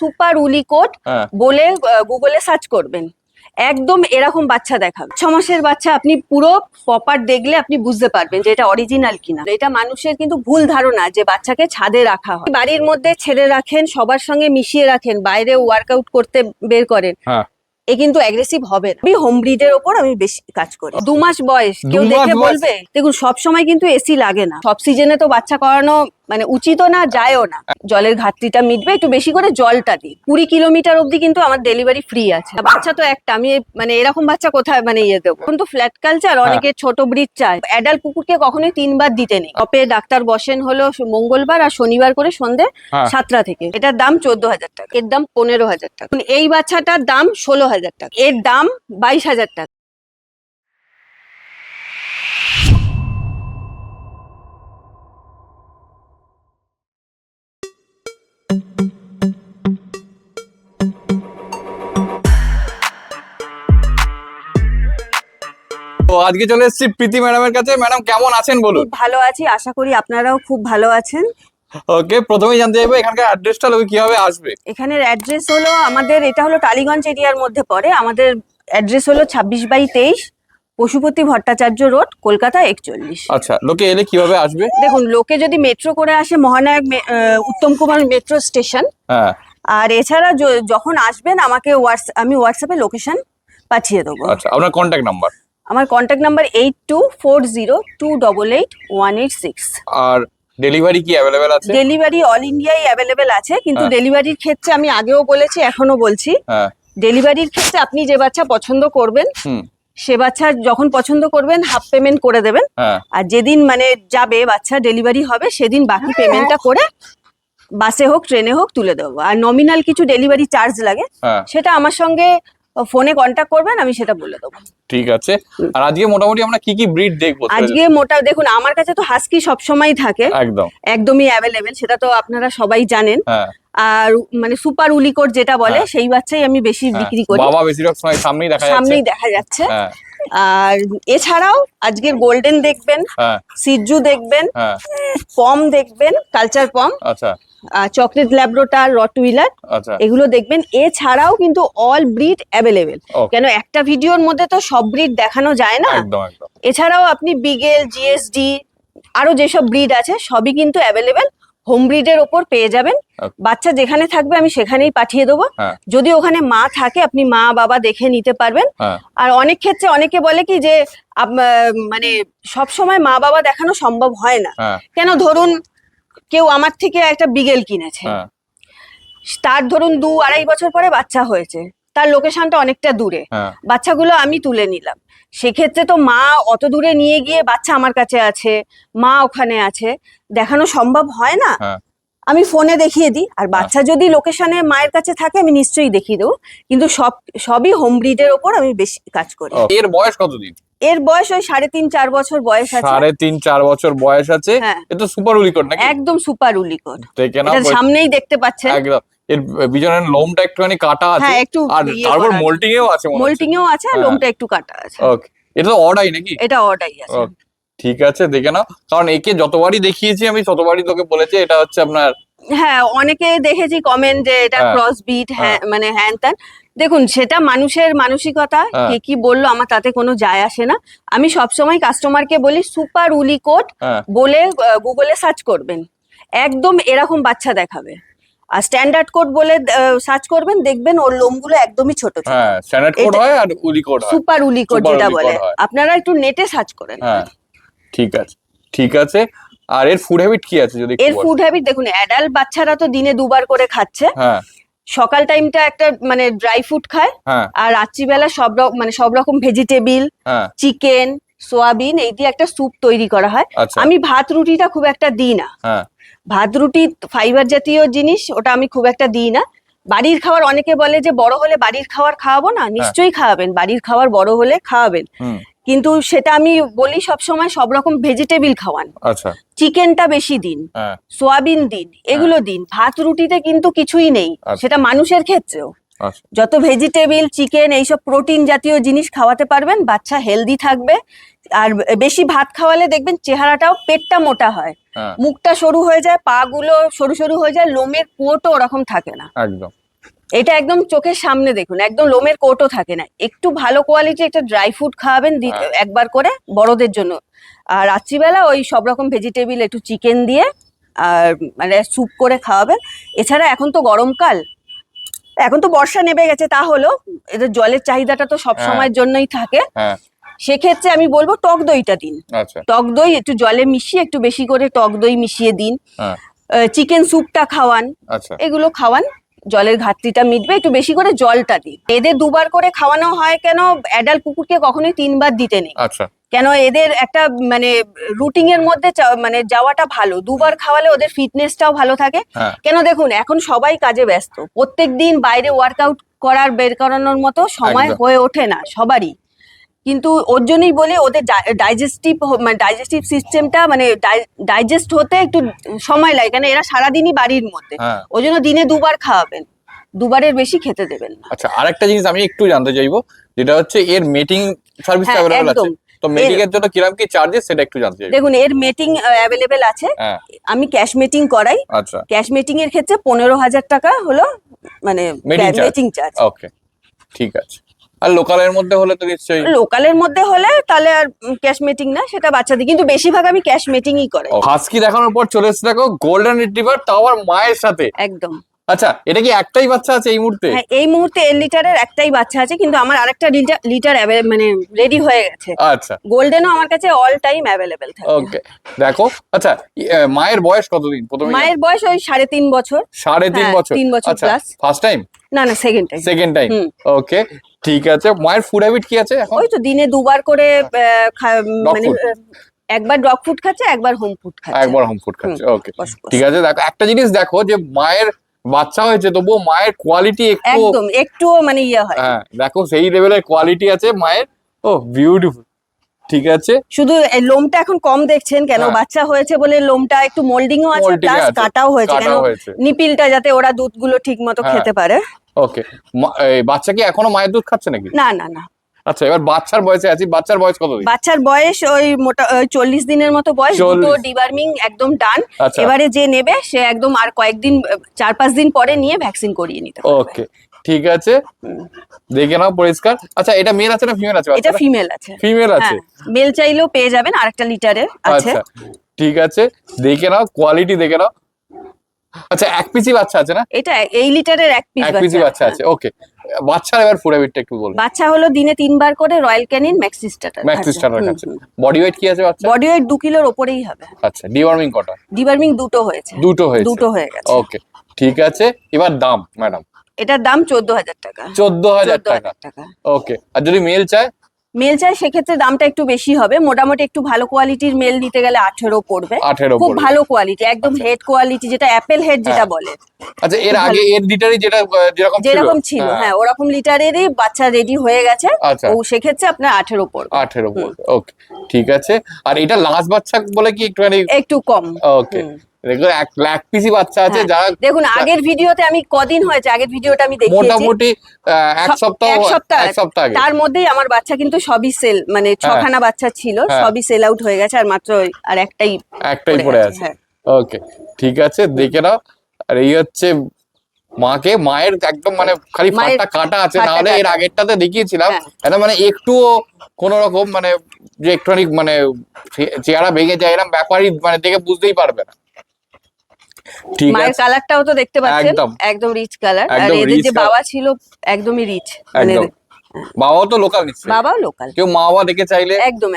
Super উলি coat বলে গুগলে সার্চ করবেন, একদম এরকম বাচ্চা দেখাবে। 6 মাসের বাচ্চা আপনি পুরো প্রপার দেখলে আপনি বুঝতে পারবেন যে এটা অরিজিনাল কিনা। এটা মানুষের কিন্তু ভুল ধারণা যে বাচ্চাকে ছাদে রাখা হয়, বাড়ির মধ্যে ছেড়ে রাখেন, সবার সঙ্গে মিশিয়ে রাখেন, বাইরে ওয়ার্কআউট করতে বের করেন, এ কিন্তু অ্যাগ্রেসিভ হবে না। আমি হোম ব্রিডের ওপর আমি বেশি কাজ করি। 2 মাস বয়স কেউ দেখে বলবে, দেখুন সব সময় কিন্তু এসি লাগে না, সব সিজনে তো বাচ্চা করানো মানে উচিত না, যায়ও না। জলের ঘাটতিটা মিটবে, একটু বেশি করে জলটা দিই। 20 কিলোমিটার অব্দি কিন্তু আমার ডেলিভারি ফ্রি আছে। বাচ্চা তো একটা, আমি মানে এরকম বাচ্চা কোথায় মানে ইয়ে দেবো। এখন তো ফ্ল্যাট কালচার, অনেকে ছোট ব্রিড চায়। অ্যাডাল্ট কুকুরকে কখনোই 3 বার দিতে নেই। টপে ডাক্তার বসেন হলো মঙ্গলবার আর শনিবার করে সন্ধ্যে 7টা থেকে। এটার দাম 14,000 টাকা, এর দাম 15,000 টাকা। এই বাচ্চাটার দাম 16,000 টাকা, এর দাম 22,000 টাকা। তো আজকে চলে এসেছি প্রীতি ম্যাডামের কাছে। ম্যাডাম কেমন আছেন বলুন? ভালো আছি, আশা করি আপনারাও খুব ভালো আছেন। ওকে, প্রথমেই জানতে চাইবো এখানকার অ্যাড্রেসটা লোকে কিভাবে আসবে? এখানের অ্যাড্রেস হলো, আমাদের এটা হলো টালিগঞ্জ এরিয়ার মধ্যে পড়ে। আমাদের অ্যাড্রেস হলো 26/23 পশুপতি ভট্টাচার্য রোড, কলকাতা 41। আচ্ছা, লোকে এলে কিভাবে আসবে? দেখুন, লোকে যদি মেট্রো করে আসে, মহানায়ক উত্তম কুমার মেট্রো স্টেশন। আর এছাড়া যখন আসবেন আমাকে আমি হোয়াটসঅ্যাপে লোকেশন পাঠিয়ে দেবো। আচ্ছা, আপনার কন্ট্যাক্ট নাম্বার? আমার কন্ট্যাক্ট নাম্বার 8240288186। আর ডেলিভারি কি অ্যাভেলেবেল আছে? ডেলিভারি অল ইন্ডিয়াই অ্যাভেলেবেল আছে, কিন্তু ডেলিভারির ক্ষেত্রে আমি আগেও বলেছি, এখনো বলছি, ডেলিভারির ক্ষেত্রে আপনি যে বাচ্চা পছন্দ করবেন সে বাচ্চা যখন পছন্দ করবেন হাফ পেমেন্ট করে দেবেন। আর যেদিন মানে যাবে বাচ্চা ডেলিভারি হবে সেদিন বাকি পেমেন্টটা করে বাসে হোক ট্রেনে হোক তুলে দেবো। আর নমিনাল কিছু ডেলিভারি চার্জ লাগে, সেটা আমার সঙ্গে ফোনে কন্ট্যাক্ট করবেন, আমি সেটা বলে দেবো। ঠিক আছে। আর আজকে মোটামুটি আমরা কি কি ব্রিড দেখবো? আজকে দেখুন, আমার কাছে তো হাস্কি সবসময় থাকে, একদমই অ্যাভেলেবেল, সেটা তো আপনারা সবাই জানেন। আর মানে সুপার উলিকোট যেটা বলে সেই বাচ্চাই আমি বেশি বিক্রি করি। বাবা বেশিরভাগ সময় সামনেই দেখা যাচ্ছে। আর এছাড়াও আজকের গোল্ডেন দেখবেন, সিজু দেখবেন, পম দেখবেন, কালচার পম, চকলেট ল্যাব্রোটার, রটউইলার, এগুলো দেখবেন। এছাড়াও কিন্তু অল ব্রিড অ্যাভেলেবেল, কেন একটা ভিডিওর মধ্যে তো সব ব্রিড দেখানো যায় না। এছাড়াও আপনি বিগেল, জিএসডি, আরো যেসব ব্রিড আছে সবই কিন্তু অ্যাভেলেবেল হোম ব্রিডের ওপর পেয়ে যাবেন। বাচ্চা যেখানে থাকবে আমি সেখানেই পাঠিয়ে দেবো। যদি ওখানে মা থাকে আপনি মা বাবা দেখে নিতে পারবেন। আর অনেক ক্ষেত্রে অনেকে বলে কি যে মানে সব সময় মা বাবা দেখানো সম্ভব হয় না। কেন, ধরুন কেউ আমার থেকে একটা বিগেল কিনেছে, তার ধরুন 2-2.5 বছর পরে বাচ্চা হয়েছে, তার লোকেশনটা অনেকটা দূরে, বাচ্চাগুলো আমি তুলে নিলাম, সেক্ষেত্রে তো মা অত দূরে নিয়ে গিয়ে বাচ্চা আমার কাছে আছে, মা ওখানে আছে, দেখানো সম্ভব হয় না। আমি ফোনে দেখিয়ে দিই, আর বাচ্চা যদি লোকেশনে মায়ের কাছে থাকে আমি নিশ্চয়ই দেখিয়ে দেবো। কিন্তু সবই হোম ব্রিডের ওপর আমি বেশি কাজ করি। এর বয়স কতদিন? এর বয়স ওই 3.5-4 বছর বয়স আছে। 3.5-4 বছর বয়স আছে। এটা সুপার উলিকোট নাকি? একদম সুপার উলিকোট, এটা সামনেই দেখতে পাচ্ছেন। একদম। এর পিছনের লোমটা একটুখানি কাটা আছে, আর তারপর মোল্টিংও আছে, আর লোমটা একটু কাটা আছে। ওকে, এটা তো অডাই নাকি? এটা অডাই আছে। ঠিক আছে, দেখে নাও, কারণ একে যতবারই দেখিয়েছি আমি ততবারই তোকে বলেছি এটা হচ্ছে আপনার। অনেকে দেখেছি কমেন্ট যে এটা ক্রস বিট, মানে হ্যান ত্যান। দেখুন, সেটা মানুষের মানসিকতা, কে কি বললো আমার তাতে কোনো যায় আসে না। আমি সবসময় কাস্টমারকে বলি সুপার উলিকোট বলে গুগলে সার্চ করবেন, একদম এরকম বাচ্চা দেখাবে। আর স্ট্যান্ডার্ড কোড বলে সার্চ করবেন, দেখবেন ওর লোমগুলো একদমই ছোট ছোট। স্ট্যান্ডার্ড কোড হয় আর উলিকোট হয়, সুপার উলিকোট যেটা বলে। আপনারা একটু নেটে সার্চ করেন। ঠিক আছে, ঠিক আছে। আর এর ফুড হ্যাবিট কি আছে যদি? এর ফুড হ্যাবিট দেখুন, অ্যাডাল্ট বাচ্চারা তো দিনে 2 বার করে খাচ্ছে। সকাল টাইমটা একটা মানে ড্রাই ফ্রুট খায়, আর রাত্রিবেলা সব রকম ভেজিটেবিল, চিকেন, সোয়াবিন এই দিয়ে একটা স্যুপ তৈরি করা হয়। আমি ভাত রুটিটা খুব একটা দিই না। ভাত রুটি ফাইবার জাতীয় জিনিস, ওটা আমি খুব একটা দিই না। বাড়ির খাবার, অনেকে বলে যে বড় হলে বাড়ির খাবার খাওয়াবো না, নিশ্চয়ই খাওয়াবেন, বাড়ির খাবার বড় হলে খাওয়াবেন, কিন্তু সেটা আমি বলি সবসময় সব রকম ভেজিটেবিল খাওয়ান। চিকেনটা বেশি দিন, সোয়াবিন দিন, এগুলো দিন। ভাত রুটিতে কিন্তু কিছুই নেই, সেটা মানুষের ক্ষেত্রেও। যত ভেজিটেবিল, চিকেন, এইসব প্রোটিন জাতীয় জিনিস খাওয়াতে পারবেন, বাচ্চা হেলদি থাকবে। আর বেশি ভাত খাওয়ালে দেখবেন চেহারাটাও, পেটটা মোটা হয়, মুখটা সরু হয়ে যায়, পা গুলো সরু সরু হয়ে যায়, লোমের কোটও ওরকম থাকে না। একদম এটা একদম চোখের সামনে দেখুন, একদম লোমের কোটও থাকে না। একটু ভালো কোয়ালিটি একটা ড্রাই ফ্রুট খাওয়াবেন একবার করে বড়দের জন্য, আর রাত্রিবেলা ওই সব রকম ভেজিটেবিল একটু চিকেন দিয়ে আর মানে স্যুপ করে খাওয়াবেন। এছাড়া এখন তো গরমকাল, এখন তো বর্ষা নেমে গেছে, তা হলো এদের জলের চাহিদাটা তো সব সময়ের জন্যই থাকে। সেক্ষেত্রে আমি বলবো টক দইটা দিন। টক দই একটু জলে মিশিয়ে একটু বেশি করে টক দই মিশিয়ে দিন। চিকেন স্যুপটা খাওয়ান, এগুলো খাওয়ান, জলের ঘাটতিটা মিটবে। একটু বেশি করে জলটা দিন। এদের 2 বার করে খাওয়ানো হয় কেন, অ্যাডাল্ট কুকুরকে কখনোই 3 বার দিতে নেই। কেন এদের একটা মানে রুটিন এর মধ্যে মানে যাওয়াটা ভালো। 2 বার খাওয়ালে ওদের ফিটনেসটাও ভালো থাকে। কেন দেখুন এখন সবাই কাজে ব্যস্ত, প্রত্যেকদিন বাইরে ওয়ার্কআউট করার বের করানোর মতো সময় হয়ে ওঠে না সবারই, কিন্তু ওর জন্যই বলি ওদের ডাইজেস্টিভ সিস্টেমটা মানে ডাইজেস্ট হতে একটু সময় লাগে, কেন এরা সারাদিনই বাড়ির মধ্যে। ওই জন্য দিনে 2 বার খাওয়াবেন, 2 বারের বেশি খেতে দেবেন না। আচ্ছা, আরেকটা জিনিস আমি একটু জানতে চাইবো, যেটা হচ্ছে এর মেটিং সার্ভিসটা अवेलेबल আছে তো মেটিং এর জন্য কিরকম কি চার্জেস সেটা একটু জানতে চাইবো। দেখুন এর মেটিং अवेलेबल আছে, আমি ক্যাশ মেটিং করাই। আচ্ছা, ক্যাশ মেটিং এর ক্ষেত্রে 15,000 টাকা হলো মানে মেটিং চার্জ। ওকে, ঠিক আছে। আর লোকালের মধ্যে হলে তো নিশ্চয়ই, লোকালের মধ্যে হলে তাহলে আর ক্যাশ মিটিং না, সেটা বাচ্চাদের, কিন্তু বেশিরভাগ আমি ক্যাশ মিটিংই করাই। হাস্কি দেখানোর পর চলে এসে দেখো গোল্ডেন রিট্রিভার, তাও আবার মায়ের সাথে। একদম। আচ্ছা, এটা কি একটাই বাচ্চা আছে এই মুহূর্তে? হ্যাঁ, এই মুহূর্তে 1 লিটারের একটাই বাচ্চা আছে, কিন্তু আমার আরেকটা লিটার মানে রেডি হয়ে গেছে। আচ্ছা, গোল্ডেনও আমার কাছে অল টাইম अवेलेबल থাকে। ওকে, দেখো। আচ্ছা, মায়ের বয়স কতদিন? প্রথমে মায়ের বয়স ওই 3.5 বছর। 3.5 বছর? 3 বছর প্লাস। First time? না না, সেকেন্ড টাইম। ওকে, ঠিক আছে। মায়ের ফুড হ্যাবিট কি আছে এখন? ওই তো দিনে 2 বার করে মানে একবার ডগ ফুড খাচ্ছে, একবার হোম ফুড খাচ্ছে। ওকে, ঠিক আছে। দেখো একটা জিনিস দেখো, যে মায়ের বাচ্চা হয়েছে তবুও মায়ের কোয়ালিটি একটু মানে ইয়ে হয়। হ্যাঁ, দেখো সেই লেভেলের কোয়ালিটি আছে মায়ের। ও বিউটিফুল, ঠিক আছে। শুধু লোমটা এখন কম দেখছেন, কেন বাচ্চা হয়েছে বলে লোমটা একটু মোল্ডিংও আছে, প্লাস কাটাও হয়েছে, কেন নিপিলটা যাতে ওরা দুধগুলো ঠিক মতো খেতে পারে। ওকে, বাচ্চা কি এখনো মায়ের দুধ খাচ্ছে নাকি? না না না। আচ্ছা, এবার বাচ্চার বয়সে আছি। বাচ্চার বয়স কত দিন? বাচ্চার বয়স ওই মোটা 40 দিনের মতো বয়স। দুটো ডিওয়ার্মিং একদম ডান। এবারে যে নেবে সে একদম আর কয়েকদিন 4-5 দিন পরে নিয়ে ভ্যাকসিন করিয়ে নিতে পারবে। ওকে, ঠিক আছে, দেখে নাও পরিষ্কার। আচ্ছা, এটা মেল আছে না ফিমেল আছে? এটা ফিমেল আছে। ফিমেল আছে, মেল চাইলেও পেয়ে যাবেন, আরেকটা লিটারের আছে। আচ্ছা, ঠিক আছে, দেখে নাও কোয়ালিটি দেখে নাও। আচ্ছা, 1 পিসি বাচ্চা আছে না? এটা এই লিটারের 1 পিসি বাচ্চা আছে। ওকে, বাচ্চার এবার ফুড হ্যাবিটটা একটু বলুন। বাচ্চা হলো দিনে 3 বার করে রয়্যাল ক্যানিন ম্যাক্সি স্টার্টার খাচ্ছে। বডি ওয়েট কি আছে বাচ্চা? বডি ওয়েট 2 কিলোর উপরেই হবে। আচ্ছা, ডিওয়ার্মিং কটা? ডিওয়ার্মিং দুটো হয়েছে। দুটো হয়ে গেছে। ওকে, ঠিক আছে। এবার দাম ম্যাডাম? এটার দাম 14,000 টাকা। 14,000 টাকা। ওকে, আর যদি মেল চাই? মেল চাই সেক্ষেত্রে দামটা একটু বেশি হবে। মোটামুটি একটু ভালো কোয়ালিটির মেল নিতে গেলে 18 পড়বে। খুব ভালো কোয়ালিটি, একদম হেড কোয়ালিটি, যেটা অ্যাপেল হেড যেটা বলে। আচ্ছা, এর আগে এর লিটারই যেরকম ছিল, হ্যাঁ ওরকম লিটারেরই বাচ্চা রেডি হয়ে গেছে। ও সেক্ষেত্রে আপনার 18 পড়বে। 18 পড়বে। ওকে, ঠিক আছে। আর এটা লাস্ট বাচ্চা বলে কি একটু কম? ওকে, দেখো 1 লাখ পিসি বাচ্চা আছে যারা। দেখুন আগের ভিডিওতে আমি কদিন হয়েছে, আগের ভিডিওটা আমি দেখিয়েছি, মোটামুটি 1 সপ্তাহ আগে। তার মধ্যেই আমার বাচ্চা কিন্তু সবই সেল, মানে 6খানা বাচ্চা ছিল, সবই সেল আউট হয়ে গেছে, আর মাত্র আর একটাই পড়ে আছে। ওকে, ঠিক আছে, দেখে নাও। আর এই হচ্ছে মায়ের একদম মানে খালি ফাটা কাটা আছে, নাহলে এর আগেরটাতে দেখিয়েছিলাম এটা মানে একটুও কোন রকম মানে যে একটুখানি মানে চেহারা ভেঙে যায় এরকম ব্যাপারই মানে দেখে বুঝতেই পারবে না। মায়ের কালারটাও তো দেখতে পাচ্ছেন, একদম রিচ কালার। আর এদের যে বাবা ছিল একদমই রিচ, মানে বাবাও তো লোকাল নিচ্ছে? বাবাও লোকাল। কেউ মা বাবা দেখে চাইলে একদম।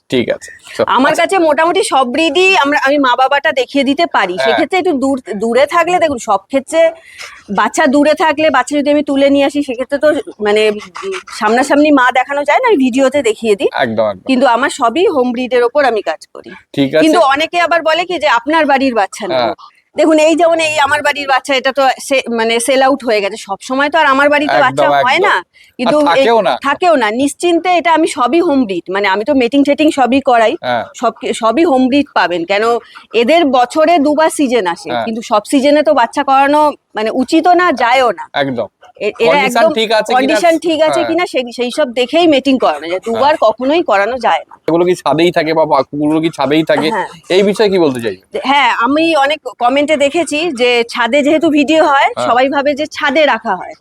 ঠিক আছে। আমার কাছে মোটামুটি সব ব্রিডই আমি মা বাবাটা দেখিয়ে দিতে পারি। সেক্ষেত্রে একটু দূরে থাকলে, দেখুন সব ক্ষেত্রে বাচ্চা দূরে থাকলে, বাচ্চা যদি আমি তুলে নিয়ে আসি সেক্ষেত্রে তো মানে সামনাসামনি মা দেখানো যায় না, আমি ভিডিওতে দেখিয়ে দিই। কিন্তু আমার সবই হোম ব্রিডের ওপর আমি কাজ করি। কিন্তু অনেকে আবার বলে কি যে আপনার বাড়ির বাচ্চা নেব। দেখুন এই যেমন এই আমার বাড়ির বাচ্চা, এটা তো মানে সেল আউট হয়ে গেছে। সব সময় তো আর আমার বাড়িতে বাচ্চা হয় না, কিন্তু থাকেও না নিশ্চিন্তে। এটা আমি সবই হোম ব্রিড, মানে আমি তো মেটিং টেটিং সবই করাই, সবই হোম ব্রিড পাবেন। কেন এদের বছরে 2 বার সিজন আসে, কিন্তু সব সিজনে তো বাচ্চা করানো মানে উচিতও না, যায়ও না একদম। এরা একদম কন্ডিশন ঠিক আছে কিনা সেই সব দেখেই মেটিং করানো যায়, দুবার কখনোই করানো যায় না। এগুলো কি ছাদেই থাকে বা কুকুরগুলো কি ছাদেই থাকে, এই বিষয়ে কি বলতে চাই? হ্যাঁ, আমি অনেক কমেন্টে দেখেছি যে ছাদে যেহেতু ভিডিও হয় সবাই ভাবে যে ছাদে রাখা হয়।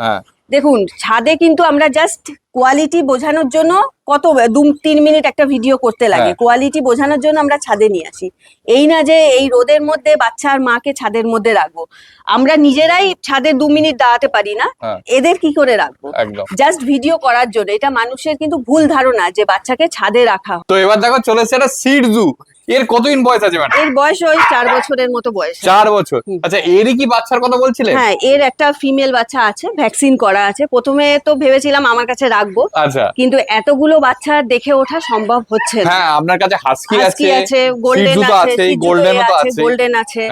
দেখুন, ছাদে কিন্তু আমরা জাস্ট কোয়ালিটি বোঝানোর জন্য কত 2-3 মিনিট একটা ভিডিও করতে লাগে, কোয়ালিটি বোঝানোর জন্য আমরা ছাদে নিয়ে আসি। এই না যে এই রোদের মধ্যে বাচ্চা আর মাকে ছাদের মধ্যে রাখবো, আমরা নিজেরাই ছাদে 2 মিনিট দাঁড়াতে পারি না, এদের কি করে রাখবো? জাস্ট ভিডিও করার জন্য। এটা মানুষের কিন্তু ভুল ধারণা যে বাচ্চাকে ছাদে রাখা। তো এবার দেখো চলেছে একটা সিটজু, এর কতদিন বয়স আছে ম্যাডাম? এর বয়স ওই 4 বছরের মতো বয়স। 4 বছর, আচ্ছা। এরই কি বাচ্চার কথা বলছিলেন? হ্যাঁ, এর একটা ফিমেল বাচ্চা আছে, ভ্যাকসিন করা আছে। প্রথমে তো ভেবেছিলাম আমার কাছে রাখবো, আচ্ছা, কিন্তু এতগুলো বাচ্চা দেখে ওঠা সম্ভব হচ্ছে না। হ্যাঁ, আপনার কাছে হাস্কি আছে, গোল্ডেন আছে, গোল্ডেন আছে,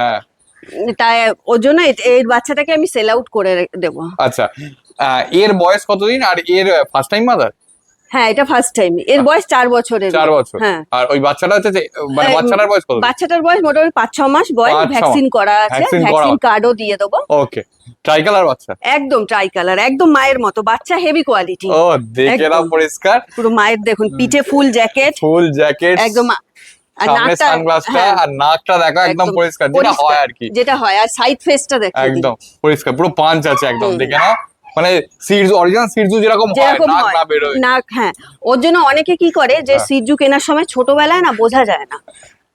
তাই ওর জন্য এই বাচ্চাটাকে আমি সেল আউট করে দেবো। আচ্ছা, এর বয়স কতদিন আর এর ফার্স্ট টাইম মাদার? হ্যাঁ, এটা ফার্স্ট টাইম। এর বয়স 4 বছরের। 4 বছর। হ্যাঁ, আর ওই বাচ্চাটা হচ্ছে মানে বাচ্চাটার বয়স কত? বাচ্চাটার বয়স মোটামুটি 5-6 মাস বয়স। ভ্যাকসিন করা আছে, ভ্যাকসিন কার্ডও দিয়ে দেবো। ওকে, ট্রাই কালার বাচ্চা, একদম ট্রাই কালার, একদম মায়ের মতো বাচ্চা, হেভি কোয়ালিটি। ও দেখে নাও, পরিষ্কার পুরো মায়ের। দেখুন পিঠে ফুল জ্যাকেট, একদম। সামনে সানগ্লাসটা আর নাকটা দেখো একদম পরিষ্কার, যেটা হয় আর সাইড ফেসটা দেখো একদম পরিষ্কার, পুরো পাঞ্চ আছে একদম। দেখে নাও, মানে সিটজু, অরিজিনাল সিটজু যেরকম হয়, নাক না বের হয়, নাক। হ্যাঁ, ওর জন্য অনেকে কি করে যে সিটজু কেনার সময় ছোটবেলায় না বোঝা যায় না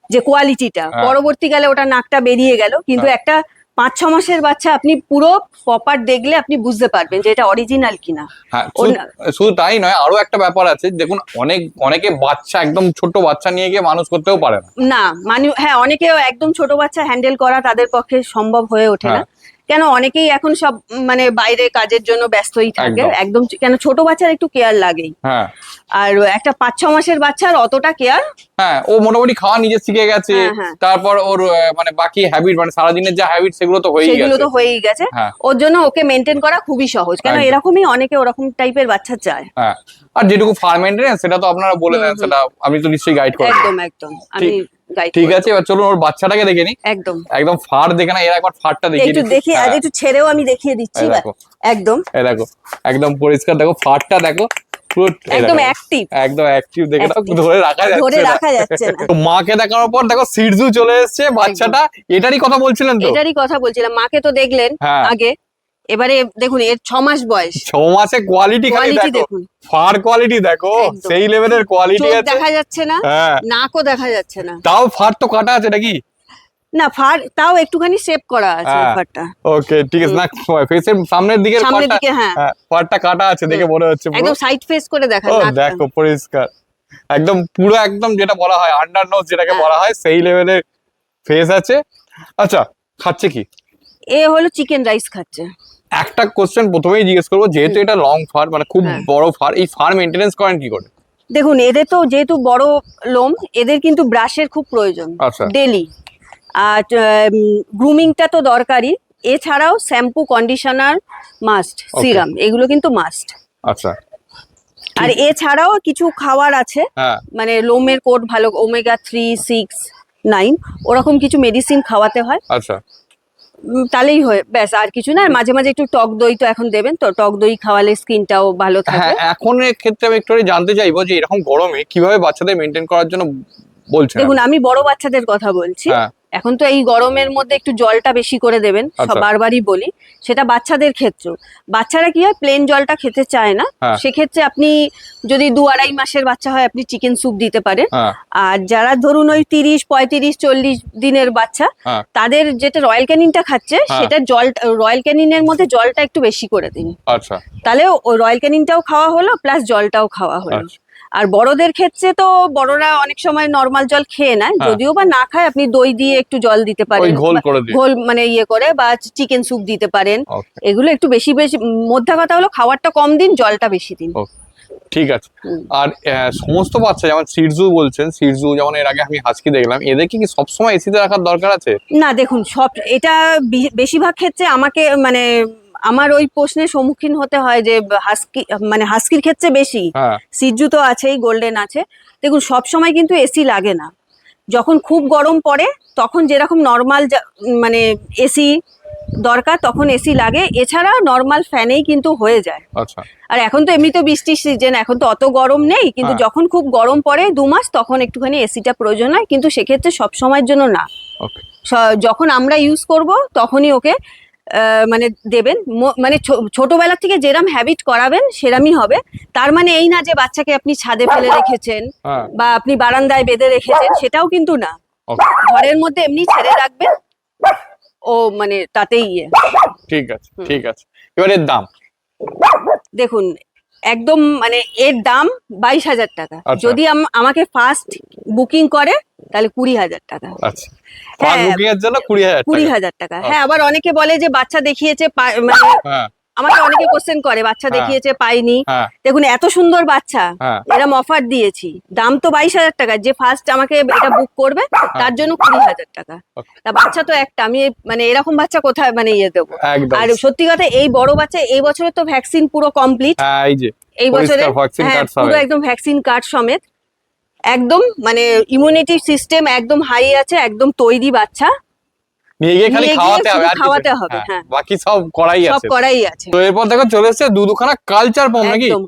যে কোয়ালিটিটা, পরবর্তীকালে ওটা নাকটা বেরিয়ে গেল। কিন্তু একটা 5-6 মাসের বাচ্চা আপনি পুরো প্রপার দেখলে আপনি বুঝতে পারবেন যে এটা অরিজিনাল কিনা। শুধু তাই নয়, আরো একটা ব্যাপার আছে। দেখুন, অনেকে বাচ্চা, একদম ছোট বাচ্চা নিয়ে গিয়ে মানুষ করতেও পারে না। হ্যাঁ, অনেকে একদম ছোট বাচ্চা হ্যান্ডেল করা তাদের পক্ষে সম্ভব হয়ে ওঠে না। কেন, অনেকেই এখন সব মানে বাইরে কাজের জন্য ব্যস্তই থাকে একদম। কেন, ছোট বাচ্চার একটু কেয়ার লাগেই। আর একটা 5-6 মাসের বাচ্চার অতটা কেয়ার, হ্যাঁ, ও মোটামুটি খাওয়া নিজে শিখে গেছে। তারপর ওর মানে বাকি হ্যাবিট, মানে সারাদিনের যা হ্যাবিট সেগুলো তো হয়েই গেছে। ওর জন্য ওকে মেনটেন করা খুবই সহজ। কেন, এরকমই অনেকে ওরকম টাইপের বাচ্চা চায়। আর যেটুকু ফার্ম মেইনটেনেন্স সেটা তো আপনারা বলে দেন, সেটা আমি তো নিশ্চয়ই গাইড করব। একদম আমি গাইড। ঠিক আছে, এবার চলুন ওর বাচ্চাটাকে দেখে নি। একদম ফাড় দেখে না, এর একবার ফাড়টা দেখি আর একটু ছেড়েও আমি দেখিয়ে দিচ্ছি। একদম দেখো, একদম পরিষ্কার, দেখো ফাড়টা দেখো, একদম অ্যাক্টিভ। দেখে নাও, ধরে রাখা যাচ্ছে না। তো মাকে দেখানোর পর দেখো সিটজু চলে এসেছে বাচ্চাটা। এটারই কথা বলছিলেন তো? এটারই কথা বলছিলাম। মাকে তো দেখলেন আগে, এবারে দেখুন এর 6 মাস বয়স। 6 মাসে কোয়ালিটি দেখুন, ফার কোয়ালিটি দেখো, সেই লেভেলের কোয়ালিটি আছে। দেখা যাচ্ছে না, নাকও দেখা যাচ্ছে না। তাও ফার তো কাটা আছে নাকি? না, ফার তাও একটুখানি শেপ করা আছে ফারটা। ওকে, ঠিক আছে। না, ফেসের সামনের দিকে ফারটা কাটা আছে দেখে মনে হচ্ছে। একদম সাইড ফেস করে দেখা ও দেখো পরিষ্কার, একদম পুরো একদম যেটা বলা হয় আন্ডার নোজ যেটাকে বলা হয়, সেই লেভেলের ফেস আছে। আচ্ছা, খাচ্ছে কি? এ হলো চিকেন রাইস খাচ্ছে। একটা কোশ্চেন প্রথমেই জিজ্ঞেস করবো, যেহেতু এটা লং ফার, মানে খুব বড় ফার, এই ফার মেইনটেনেন্স করেন কি করে? দেখুন, এদের তো যেহেতু বড় লোম, এদের কিন্তু ব্রাশের খুব প্রয়োজন ডেলি। আর গ্রুমিংটা তো দরকারই। এছাড়াও শ্যাম্পু, কন্ডিশনার মাস্ট, সিরাম, এগুলো কিন্তু মাস্ট। আচ্ছা। আর এছাড়াও কিছু খাবার আছে, মানে লোমের কোট ভালো, ওমেগা 3, 6, 9 ওরকম কিছু মেডিসিন খাওয়াতে হয়। আচ্ছা, তাহলেই হয়, ব্যাস। আর কিছু না। মাঝে মাঝে একটু টক দই তো এখন দেবেন, তো টক দই খাওয়ালে স্কিনটাও ভালো থাকে। এখন এর ক্ষেত্রে আমি একটু জানতে চাইবো যে এরকম গরমে কিভাবে বাচ্চাদের মেইনটেইন করার জন্য বলছেন? দেখুন, আমি বড় বাচ্চাদের কথা বলছি। এখন তো এই গরমের মধ্যে একটু জলটা বেশি করে দেবেন, বারবারই বলি। সেটা বাচ্চাদের ক্ষেত্রে। বাচ্চারা কি হয়, প্লেন জলটা খেতে চায় না, সেক্ষেত্রে আপনি যদি 2-2.5 মাসের বাচ্চা হয়, আপনি চিকেন স্যুপ দিতে পারেন। আর যারা ধরুন ওই 30, 35, 40 দিনের বাচ্চা, তাদের যেটা রয়্যাল ক্যানিনটা খাচ্ছে, সেটা রয়্যাল ক্যানিনের মধ্যে জলটা একটু বেশি করে দিন। তাহলে ওই রয়্যাল ক্যানিনটাও খাওয়া হলো, প্লাস জলটাও খাওয়া হলো। আর বড়দের ক্ষেত্রে তো বড়রা অনেক সময় নরমাল জল খেয়ে নেয়, যদিও বা না খায়, আপনি দই দিয়ে একটু জল দিতে পারেন, ঘোল মানে ইয়ে করে, বা চিকেন স্যুপ দিতে পারেন। এগুলো একটু বেশি বেশি, মধ্যে কথা হলো খাবারটা কম দিন, জলটা বেশি দিন। ঠিক আছে। আর সমস্ত বাচ্চা, যেমন সিটজু বলছেন, সিটজু যেমন এর আগে আমি হাস্কি দেখলাম, এদেরকে কি সবসময় এসিতে রাখার দরকার আছে? না, দেখুন এটা বেশিরভাগ ক্ষেত্রে আমাকে মানে আমার ওই প্রশ্নের সম্মুখীন হতে হয় যে হাস্কির ক্ষেত্রে বেশি, সিটজু তো আছেই, গোল্ডেন আছে। দেখুন, সব সময় কিন্তু এসি লাগে না। যখন খুব গরম পড়ে তখন যেরকম নর্মাল মানে এসি দরকার তখন এসি লাগে, এছাড়া নর্মাল ফ্যানেই কিন্তু হয়ে যায়। আচ্ছা। আর এখন তো এমনি তো বৃষ্টির সিজন, এখন তো অত গরম নেই, কিন্তু যখন খুব গরম পড়ে 2 মাস তখন একটুখানি এসিটা প্রয়োজন হয়, কিন্তু সেক্ষেত্রে সব সময়ের জন্য না। যখন আমরা ইউজ করব তখনই ওকে মানে দেবেন, মানে ছোটবেলা থেকে যেরকম হ্যাবিট করাবেন সেরমই হবে। তার মানে এই না যে বাচ্চাকে আপনি ছাদে ফেলে রেখেছেন বা আপনি বারান্দায় বেঁধে রেখেছেন, সেটাও কিন্তু না। ঘরের মধ্যে এমনি ছেড়ে রাখবেন, ও মানে তাতেই ঠিক আছে, ঠিক আছে। এবার এর দাম দেখুন, একদম মানে এর দাম 22,000 টাকা। যদি আমাকে ফার্স্ট বুকিং করে তাহলে 20,000 টাকা। আচ্ছা, ফার্স্ট বুকিং এর জন্য 20,000 টাকা। হ্যাঁ, আবার অনেকে বলে যে বাচ্চা দেখিয়েছে, মানে আমাকে অনেকে কোশ্চেন করে বাচ্চা দেখিয়েছে পাইনি। দেখুন, এত সুন্দর বাচ্চা, এরকম অফার দিয়েছি, দাম তো 22,000 টাকা। যে ফার্স্ট আমাকে এটা বুক করবে তার জন্য 20,000 টাকা। তা বাচ্চা তো একটা, আমি মানে এরকম বাচ্চা কোথায় মানে দেবো। আর সত্যি কথা, এই বড় বাচ্চা এই বছরে তো ভ্যাকসিন পুরো কমপ্লিট, এই বছরে পুরো একদম ভ্যাকসিন কার্ড সমেত, একদম মানে ইমিউনিটি সিস্টেম একদম হাই আছে, একদম তৈরি বাচ্চা। খাওয়াতে হবে, হ্যাঁ, বাকি সব করাই আছে। তো এরপর দেখো চলে এসেছে দুখানা কালচার পম, নাকি? একদম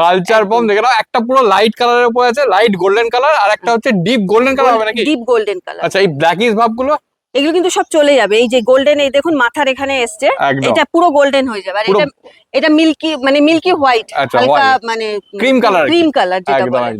কালচার পম দেখে নাও, একটা পুরো লাইট কালারের উপর আছে, লাইট গোল্ডেন কালার, আর একটা হচ্ছে ডিপ গোল্ডেন কালার হবে, নাকি? Deep golden colour. আচ্ছা, এই ব্ল্যাকিশ ভাবগুলো এগুলো কিন্তু সব চলে যাবে। এই যে গোল্ডেন, এই দেখুন মাথার এখানে এসছে, এটা পুরো গোল্ডেন হয়ে যাবে। আর এটা মিল্কি, মানে মিল্কি হোয়াইট, হালকা মানে ক্রিম কালার যেটা বলে।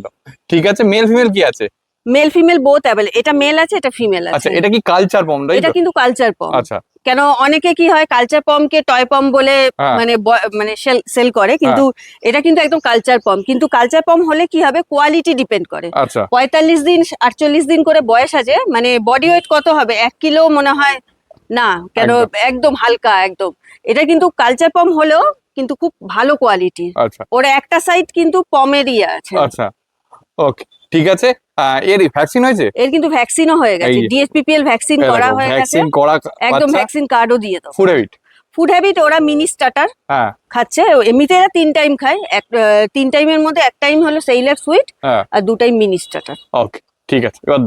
ঠিক আছে। মেল ফিমেল কি আছে? Male female both available. এটা মেল আছে, এটা ফিমেল আছে। আচ্ছা, এটা কি কালচার পম? এটা কিন্তু কালচার পম। আচ্ছা। কেন অনেকে কি হয়, কালচার পম কে টয় পম বলে মানে মানে সেল করে, কিন্তু এটা কিন্তু একদম কালচার পম। কিন্তু কালচার পম হলে কি হবে, কোয়ালিটি ডিপেন্ড করে। 45 দিন 48 দিন করে বয়স আছে, মানে বডি ওয়েট কত হবে, 1 কিলো মনে হয় না, কেন একদম হালকা একদম। এটা কিন্তু কালচার পম হলেও কিন্তু খুব ভালো কোয়ালিটি। ওর একটা সাইড কিন্তু পমেরই আছে। আচ্ছা, ওকে, ঠিক আছে। এর ভ্যাকসিন হয়েছে? এর কিন্তু ভ্যাকসিনও হয়ে গেছে, ডিএসপিপিএল ভ্যাকসিন করা হয়ে গেছে, একদম ভ্যাকসিন কার্ডও দিয়ে দাও। ফুড হ্যাবিট ওরা মিনি স্টার্টার খাচ্ছে, এমনিতে এরা 3 টাইম খায়। 3 টাইমের মধ্যে 1 টাইম হলো সেইলার সুইট, আর 2 টাইম মিনি স্টার্টার। ওকে, ঠিক আছে। এবার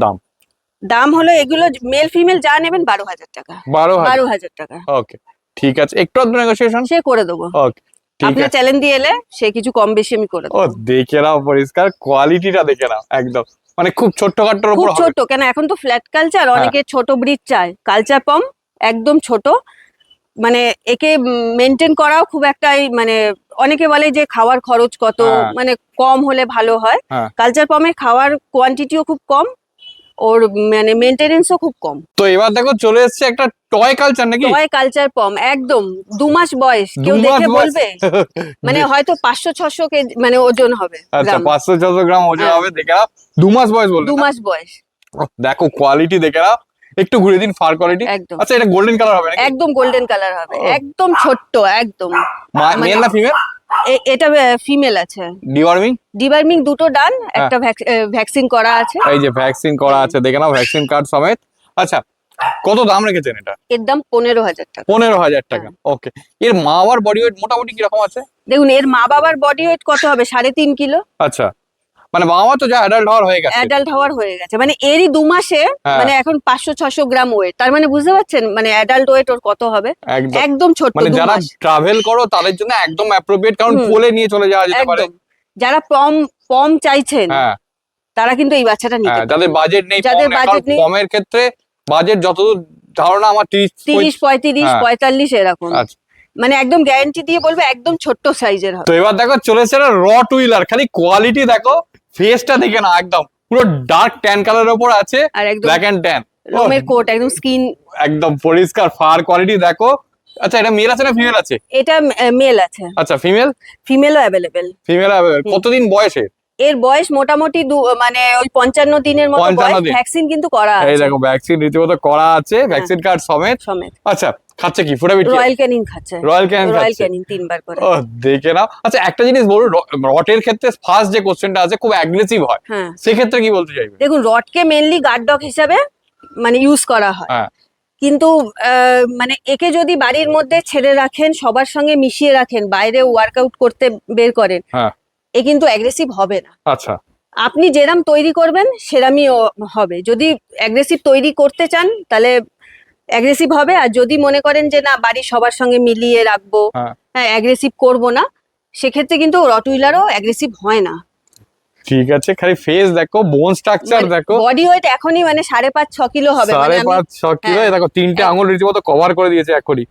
দাম হলো, এগুলো মেল ফিমেল যা নেবেন 12,000 টাকা। 12,000 টাকা। ওকে, ঠিক আছে। একটু নেগোসিয়েশন সে করে দেবো। ওকে, আপনার চ্যালেঞ্জ দিয়ে এলে সে কিছু কম বেশি আমি করে দেবো। ও দেখে নাও, পরিষ্কার কোয়ালিটিটা দেখে নাও, একদম মানে খুব ছোট্টখাট্টোর উপর হবে। ছোট কেন, এখন তো ফ্ল্যাট কালচার, অনেকে ছোট ব্রিড চায়। কালচার পম একদম ছোট, মানে একে মেনটেন করাও খুব একটা, মানে অনেকে বলে যে খাওয়ার খরচ কত, মানে কম হলে ভালো হয়। কালচার পমের খাওয়ার কোয়ান্টিটিও খুব কম, ওর মানে মেইনটেনেন্সও খুব কম। তো এবার দেখো চলে এসেছে একটা টয় কালচার, নাকি? টয় কালচার পম, একদম 2 মাস বয়স। কেউ দেখে বলবে মানে হয়তো 500-600 কেজি মানে ওজন হবে। আচ্ছা, 500-600 গ্রাম ওজন হবে। দেখে নাও, 2 মাস বয়স বলছো? 2 মাস বয়স। দেখো কোয়ালিটি দেখে নাও, একটু ঘুরে দিন ফার কোয়ালিটি। আচ্ছা, এটা গোল্ডেন কালার হবে, নাকি? একদম গোল্ডেন কালার হবে, একদম ছোট্ট একদম। মেল না ফিমেল? এটা ফিমেল আছে। ডিওয়ার্মিং দুটো ডান, একটা ভ্যাকসিন করা আছে। এই যে ভ্যাকসিন করা আছে, দেখে নাও, ভ্যাকসিন কার্ড সমেত। আচ্ছা, কত দাম রেখেছেন এটা? এর দাম 15,000 টাকা। 15,000 টাকা। ওকে। এর মা বাবার বডি ওয়েট মোটামুটি কি রকম আছে? দেখুন, এর মা বাবার বডি ওয়েট কত হবে, 3.5 কিলো। আচ্ছা, মানে বাবা তো যা অ্যাডাল্ট হওয়ার হয়ে গেছে, মানে এরই 2 মাসে মানে এখন 500-600 গ্রাম ওয়েট। তার মানে বুঝতে পারছেন মানে অ্যাডাল্ট ওয়েট ওর কত হবে, একদম ছোট। মানে যারা ট্রাভেল করো তাদের জন্য একদম অ্যাপ্রোপ্রিয়েট, কারণ কোলে নিয়ে চলে যাওয়া যেতে পারে। যারা পম চাইছেন তারা কিন্তু এই বাচ্চাটা নিতে পারে। যাদের বাজেট নেই, পমের ক্ষেত্রে বাজেট যতদূর ধারণা আমার 30-35-45 এরকম। মানে একদম গ্যারান্টি দিয়ে বলবে একদম ছোট্ট সাইজের হবে। তো এবার দেখো চলেছে না রট হুইলার, খালি কোয়ালিটি দেখো, ফেসটা দেখে না, একদম পুরো ডার্ক ট্যান কালারের উপর আছে, ব্ল্যাক এন্ড ট্যান, রোমের কোট, একদম স্কিন একদম পরিষ্কার, ফার কোয়ালিটি দেখো। আচ্ছা, এটা মেল আছে না ফিমেল আছে? এটা মেল আছে। আচ্ছা, ফিমেলও অ্যাভেলেবেল। কতদিন বয়সে? এর বয়স মোটামুটি মানে ওই 55 দিনের মতো বয়স। ভ্যাকসিন কিন্তু করা আছে, এই দেখো ভ্যাকসিন রীতিমতো করা আছে, ভ্যাকসিন কার্ড সমেত। আচ্ছা, খাচ্ছে কি? ফুড হ্যাবিট রয়্যাল ক্যানিন খাচ্ছে। রয়্যাল ক্যানিন 3 বার করে। ও দেখে নাও। আচ্ছা, একটা জিনিস বলুন, রটের ক্ষেত্রে ফার্স্ট যে কোশ্চেনটা আছে, খুব অ্যাগ্রেসিভ হয়, সেক্ষেত্রে কি বলতে চাইবে? দেখুন, রটকে মেইনলি গার্ড ডগ হিসেবে মানে ইউজ করা হয়, কিন্তু মানে একে যদি বাড়ির মধ্যে ছেড়ে রাখেন, সবার সঙ্গে মিশিয়ে রাখেন, বাইরে ওয়ার্কআউট করতে বের করেন, এ কিন্তু অ্যাগ্রেসিভ হবে না। আচ্ছা, আপনি যেরাম তৈরি করবেন সেরামই হবে। যদি অ্যাগ্রেসিভ তৈরি করতে চান তাহলে অ্যাগ্রেসিভ হবে। আর যদি মনে করেন যে না বাড়ির সবার সঙ্গে মিলিয়ে রাখবো, হ্যাঁ অ্যাগ্রেসিভ করবো না, সেক্ষেত্রে কিন্তু রটউইলারও অ্যাগ্রেসিভ হয় না। ঠিক আছে, খালি ফেস দেখো, বোন স্ট্রাকচার দেখো, বডি ওয়েট এখনই মানে 5.5-6 কিলো হবে, 5.5-6 কিলো। দেখো 3টে আঙুল রীতিমতো কভার করে দিয়েছে এখনই।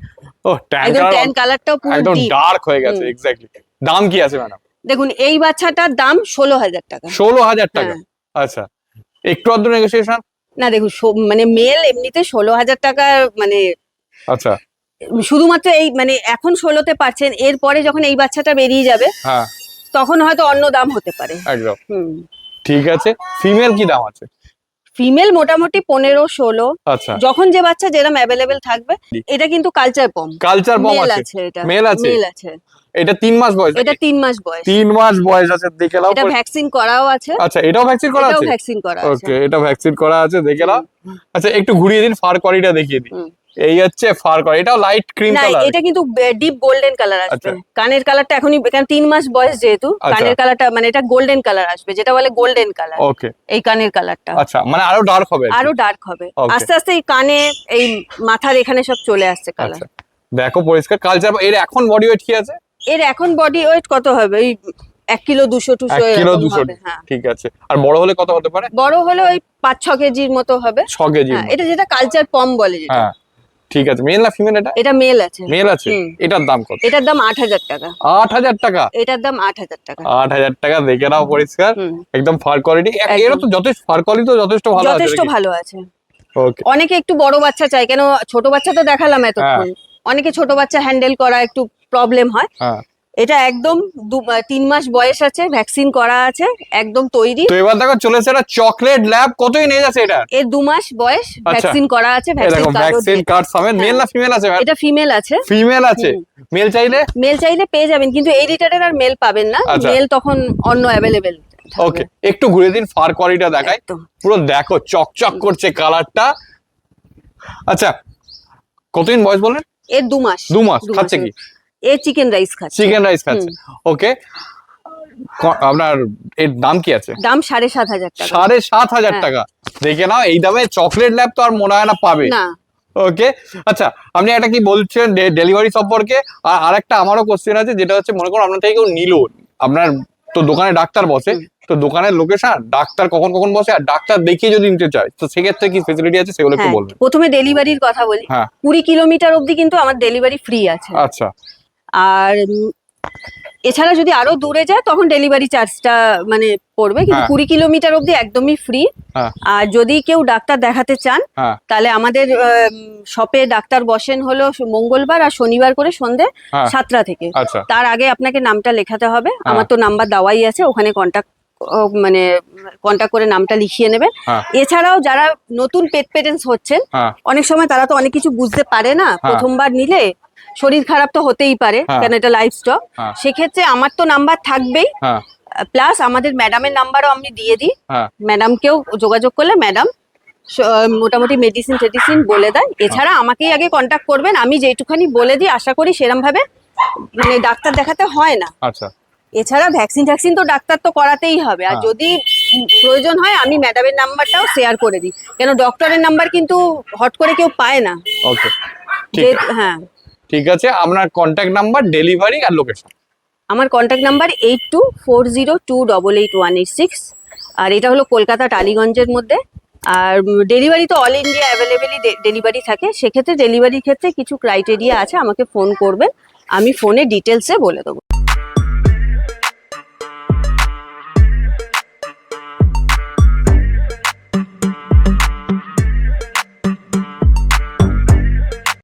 ও ট্যান কালারটাও পুরো একদম ডার্ক হয়ে গেছে। এক্স্যাক্টলি। দাম কি আছে ম্যাডাম? দেখুন এই বাচ্চাটার দাম 16,000 টাকা। 16,000 টাকা। আচ্ছা, একটু আধটু নেগোসিয়েশন? না দেখুন, মানে মেল এমনিতে 16,000 টাকা, মানে আচ্ছা শুধুমাত্র এই মানে এখন 16তে পাচ্ছেন, এরপরে যখন এই বাচ্চাটা বেরিয়ে যাবে হ্যাঁ তখন হয়তো অন্য দাম হতে পারে। একদম। ঠিক আছে, ফিমেল কি দাম আছে? ফিমেল মোটামুটি 15-16। আচ্ছা, যখন যে বাচ্চা যেরকম অ্যাভেলেবেল থাকবে। এটা কিন্তু কালচার পম। কালচার পম আছে, এটা মেল আছে। মেল আছে। এটা 3 মাস বয়স? এটা 3 মাস বয়স। 3 মাস বয়স আছে, দেখে নাও। এটা ভ্যাকসিন করাও আছে। আচ্ছা, এটাও ভ্যাকসিন করা আছে? এটাও ভ্যাকসিন করা আছে। ওকে, এটা ভ্যাকসিন করা আছে, দেখে নাও। আচ্ছা, একটু ঘুরিয়ে দিন, ফার কোয়ালিটিটা দেখিয়ে দিন। এই হচ্ছে ফার কোয়ালিটি। এটাও লাইট ক্রিম কালার? এটা কিন্তু ডিপ গোল্ডেন কালার আসবে। কানের কালারটা এখনই, কারণ 3 মাস বয়স যেহেতু, কানের কালারটা মানে এটা গোল্ডেন কালার আসবে, যেটা বলে গোল্ডেন কালার। ওকে, এই কানের কালারটা। আচ্ছা, মানে আরো ডার্ক হবে? আরো ডার্ক হবে আস্তে আস্তে। এই কানে, এই মাথার এখানে সব চলে আসছে কালার। দেখো পরিষ্কার কালচার। এর এখন বডি ওয়েট কি আছে? এর এখন বডি ওয়েট কত হবে? ওই 1 কিলো 200 হবে। হ্যাঁ, ঠিক আছে। আর বড় হলে কত হতে পারে? বড় হলে ওই 5-6 কেজির মতো হবে। 6 কেজি? এটা যেটা কালচার পম বলে যেটা। হ্যাঁ, ঠিক আছে। মেল না ফিমেল এটা? এটা মেল আছে। মেল আছে। এটার দাম কত? এটার দাম 8,000 টাকা। 8,000 টাকা? এটার দাম 8,000 টাকা। 8,000 টাকা, দেখে নাও পরিষ্কার, একদম ফার কোয়ালিটি। এর তো যথেষ্ট ফার কোয়ালিটি, তো যথেষ্ট ভালো আছে। যথেষ্ট ভালো আছে। ওকে। অনেকে একটু বড় বাচ্চা চায়, কেন ছোট বাচ্চা তো দেখালাম এতক্ষণ। অনেকে ছোট বাচ্চা হ্যান্ডেল করা একটু প্রবলেম হয়। এটা একদম 3 মাস বয়স আছে, ভ্যাকসিন করা আছে, একদম তৈরি। তো এবার দেখো চলেছে এটা চকলেট ল্যাব। কতই নিয়ে যাচ্ছে এটা? এর 2 মাস বয়স, ভ্যাকসিন করা আছে, ভ্যাকসিন কার্ড সমেত। মেল না ফিমেল আছে? এটা ফিমেল আছে। ফিমেল আছে। মেল চাইলে? মেল চাইলে পেয়ে যাবেন, কিন্তু এই লিটারের আর মেল পাবেন না। মেল তখন অন্য অ্যাভেলেবেল। ওকে, একটু ঘুরে দিন, ফার কোয়ালিটিটা দেখাই। পুরো দেখো চকচক করছে কালারটা। আচ্ছা, কতদিন বয়স বললেন? এর 2 মাস। 2 মাস। খাচ্ছে কি? এ চিকেন রাইস খাচ্ছে। চিকেন রাইস খাচ্ছে। ওকে, আপনার এর দাম কি আছে? দাম 7,500 টাকা। 7,500 টাকা। দেখে নাও, এই দামে চকলেট ল্যাব তো আর মনে হয় না পাবে না। ওকে, আচ্ছা, আপনি একটা কি বলছেন ডেলিভারি সম্পর্কে? আর আরেকটা আমারও কোশ্চেন আছে, যেটা হচ্ছে মনে করুন আপনার থেকে কেউ নিল, আপনার তো দোকানে ডাক্তার বসে, তো দোকানের লোকেশন, ডাক্তার কখন কখন বসে, আর ডাক্তার দেখিয়ে যদি নিতে চায় তো সেক্ষেত্রে কি ফেসিলিটি আছে সেগুলো একটু বলবেন। প্রথমে ডেলিভারির কথা বলি। 20 কিলোমিটার অবধি কিন্তু আমার ডেলিভারি ফ্রি আছে। আচ্ছা। আর এছাড়া যদি আরো দূরে যায় তখন ডেলিভারি চার্জটা মানে পড়বে, কিন্তু 20 কিলোমিটার অবধি একদমই ফ্রি। আর যদি কেউ ডাক্তার দেখাতে চান তাহলে আমাদের শপে ডাক্তার বসেন হলো মঙ্গলবার আর শনিবার করে সন্ধ্যে 7টা থেকে। তার আগে আপনাকে নামটা লেখাতে হবে। আমার তো নাম্বার দেওয়াই আছে, ওখানে কন্টাক্ট করে নামটা লিখিয়ে নেবেন। এছাড়াও যারা নতুন পেট পেরেন্টস হচ্ছেন, অনেক সময় তারা তো অনেক কিছু বুঝতে পারে না, প্রথমবার নিলে শরীর খারাপ তো হতেই পারে, কেন এটা লাইফ স্টক। সেক্ষেত্রে আমার তো নাম্বার থাকবেই, প্লাস আমাদের ম্যাডামের নাম্বারও আমি দিয়ে দিই। ম্যাডামকেও যোগাযোগ করলে ম্যাডাম মোটামুটি মেডিসিন বলে দেয়। এছাড়া আমাকেই আগে কন্ট্যাক্ট করবেন, আমি যেটুখানি বলে দিই আশা করি সেরকম ভাবে মানে ডাক্তার দেখাতে হয় না। এছাড়া ভ্যাকসিন তো ডাক্তার তো করাতেই হবে। আর যদি প্রয়োজন হয় আমি ম্যাডামের নাম্বারটাও শেয়ার করে দিই, কেন ডক্টরের নাম্বার কিন্তু হট করে কেউ পায় না। ওকে, হ্যাঁ, ঠিক আছে। আপনার কন্ট্যাক্ট নাম্বার, ডেলিভারি আর লোকেশন? আমার কন্ট্যাক্ট নাম্বার 8240288186, আর এটা হলো কলকাতা টালিগঞ্জের মধ্যে। আর ডেলিভারি তো অল ইন্ডিয়া অ্যাভেলেবেলই ডেলিভারি থাকে। সেক্ষেত্রে ডেলিভারির ক্ষেত্রে কিছু ক্রাইটেরিয়া আছে, আমাকে ফোন করবেন, আমি ফোনে ডিটেলসে বলে দেবো।